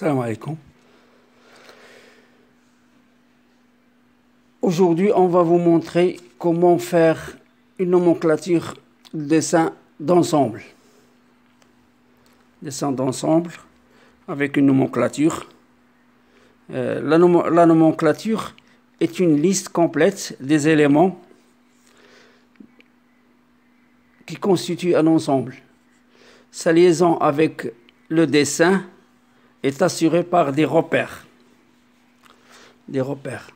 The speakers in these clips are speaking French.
Salam alaikum. Aujourd'hui, on va vous montrer comment faire une nomenclature de dessin d'ensemble. Dessin d'ensemble avec une nomenclature. La nomenclature est une liste complète des éléments qui constituent un ensemble. Sa liaison avec le dessin est assurée par des repères. Des repères.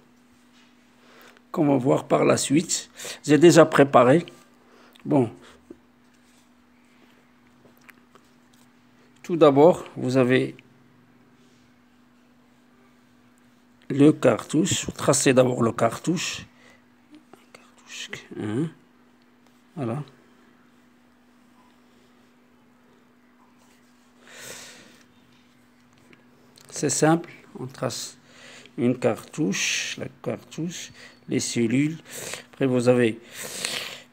Comme on va voir par la suite. J'ai déjà préparé. Bon. Tout d'abord, vous avez le cartouche. Vous tracez d'abord le cartouche. Cartouche 1. Voilà. C'est simple. On trace une cartouche, la cartouche, les cellules. Après, vous avez,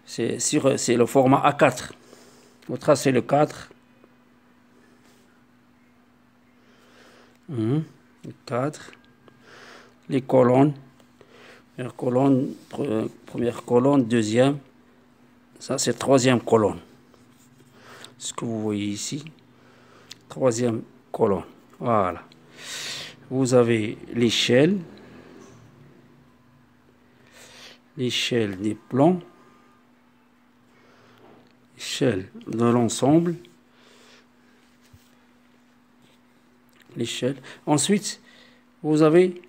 c'est le format A4. Vous tracez le 4. Le 4. Les colonnes. Première colonne, deuxième. Ça, c'est troisième colonne. Ce que vous voyez ici. Troisième colonne. Voilà. Vous avez l'échelle des plans, l'échelle de l'ensemble, l'échelle. Ensuite, vous avez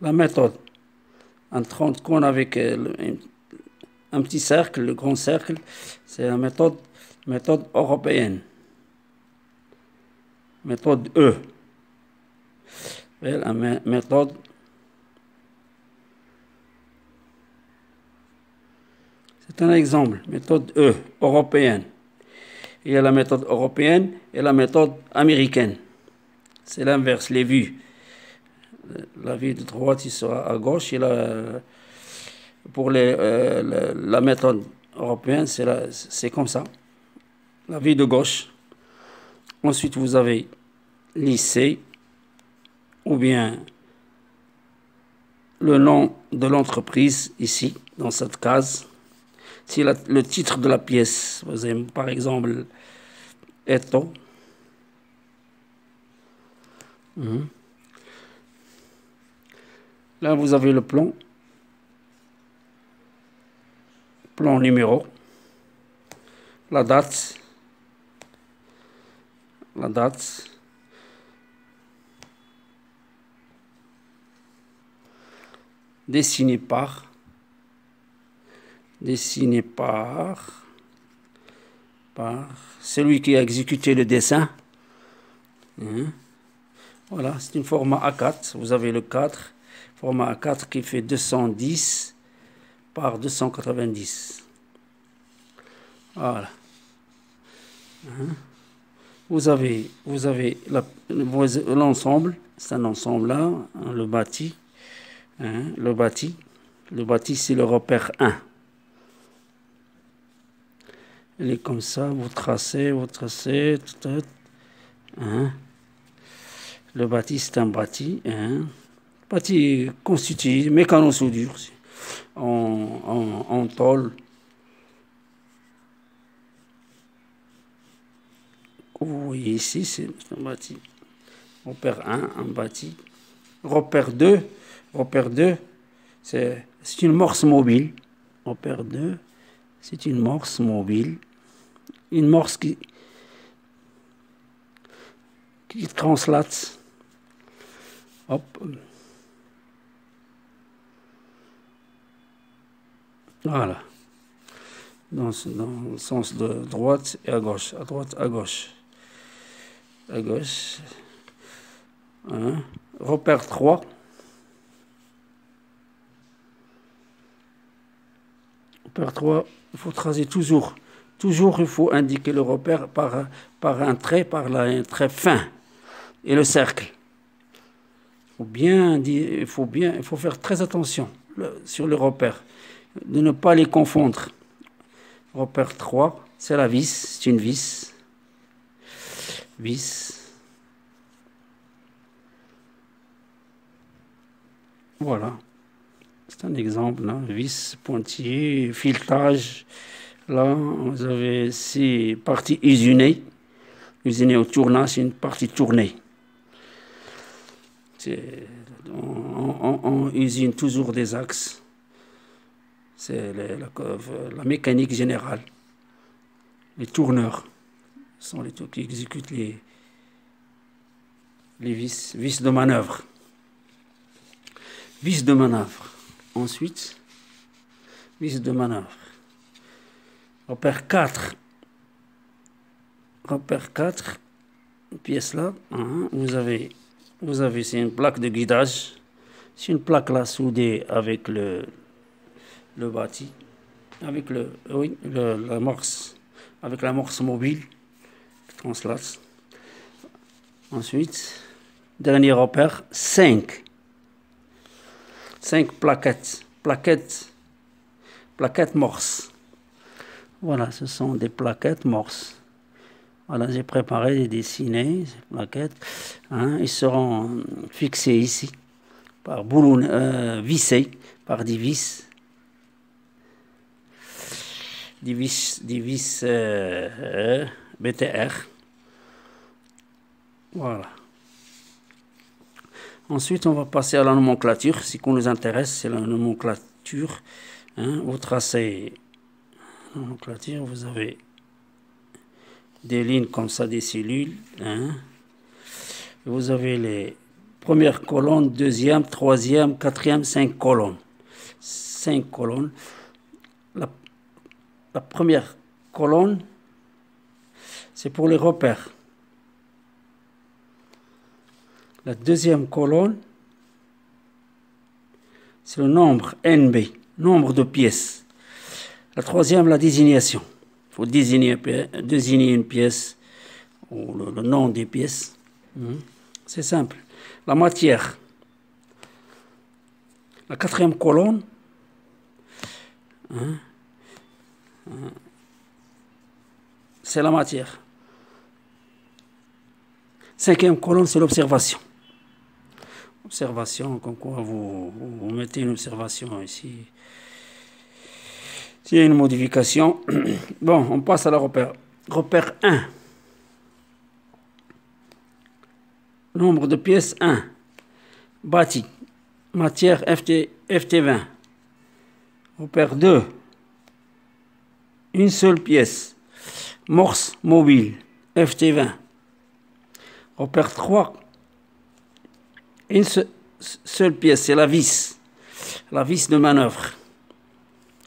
la méthode. Un 30 cônes avec un petit cercle, le grand cercle, c'est la méthode européenne. Méthode E. La méthode c'est un exemple, méthode E, européenne. Il y a la méthode européenne et la méthode américaine. C'est l'inverse, les vues. La vue de droite, il sera à gauche. Et pour la méthode européenne, c'est comme ça. La vue de gauche. Ensuite, vous avez lycée ou bien le nom de l'entreprise ici, dans cette case. Si le titre de la pièce, vous avez par exemple Eto. Là, vous avez le plan. Plan numéro. La date. La date. Dessiné par celui qui a exécuté le dessin. Voilà, c'est un format A4. Vous avez le 4, format A4 qui fait 210 par 290. Voilà. Vous avez l'ensemble, c'est un ensemble là, le bâti. Le bâti, c'est le repère 1. Il est comme ça, vous tracez. Le bâti, c'est un bâti. Bâti constitué, mécano-soudure, en tôle. Vous voyez ici, c'est un bâti. Repère 1, un bâti. Repère 2, c'est une morse mobile. Repère 2, c'est une morse mobile. Une morse qui translate. Hop. Voilà. Dans le sens de droite et à gauche. À droite, à gauche. À gauche. Repère 3. Repère 3, il faut tracer toujours. Toujours, il faut indiquer le repère par un trait, un trait fin. Et le cercle. Il faut faire très attention sur le repère. De ne pas les confondre. Repère 3, c'est la vis, c'est une vis. vis. Voilà. C'est un exemple, là. Vis, pointillé, filetage. Là, vous avez ces parties usinées. Usinées au tournant, c'est une partie tournée. On usine toujours des axes. C'est la mécanique générale. Les tourneurs sont les trucs qui exécutent les vis de manœuvre. Vis de manœuvre. Ensuite, vis de manœuvre. Repère 4. Repère 4. Pièce là. Vous avez, c'est une plaque de guidage. C'est une plaque là soudée avec le bâti. Avec l'amorce. Avec l'amorce mobile. Translate. Ensuite, dernier repère, 5. 5 plaquettes. Plaquettes morses. Voilà, ce sont des plaquettes morses. Voilà, j'ai préparé et dessiné ces plaquettes. Ils seront fixés ici par boulons, vissés par des vis. Des vis BTR. Voilà. Ensuite, on va passer à la nomenclature. Ce qui nous intéresse, c'est la nomenclature. Vous tracez la nomenclature, vous avez des lignes comme ça, des cellules. Vous avez les premières colonnes, deuxième, troisième, quatrième, 5 colonnes. 5 colonnes. La première colonne, c'est pour les repères. La deuxième colonne, c'est le nombre NB, nombre de pièces. La troisième, la désignation. Il faut désigner une pièce ou le nom des pièces. C'est simple. La matière. La quatrième colonne, c'est la matière. Cinquième colonne, c'est l'observation. Observation, comme quoi vous mettez une observation ici. S'il y a une modification, bon, on passe à la repère. Repère 1. Nombre de pièces 1. Bâti. Matière FT20. Repère 2. Une seule pièce. Morse mobile. FT20. Repère 3. Une seule pièce, c'est la vis de manœuvre.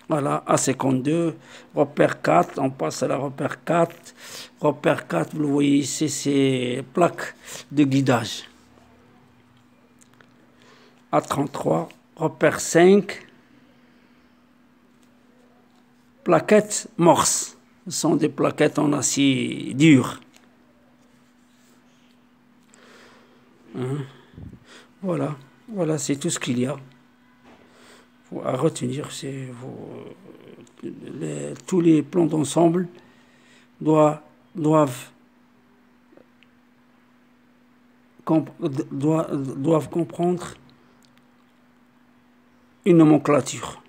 Voilà, A52, repère 4, on passe à la repère 4. Repère 4, vous le voyez ici, c'est plaque de guidage. A33, repère 5, plaquettes morses. Ce sont des plaquettes en acier dur. Voilà, c'est tout ce qu'il y a à retenir. Tous les plans d'ensemble doivent comprendre une nomenclature.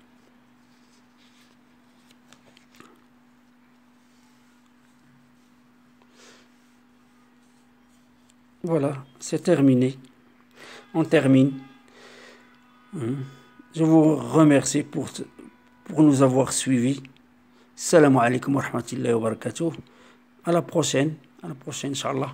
Voilà, c'est terminé. On termine. Je vous remercie pour nous avoir suivis. Salam alaikum wa rahmatullahi wa barakatuh. À la prochaine, Inch'Allah.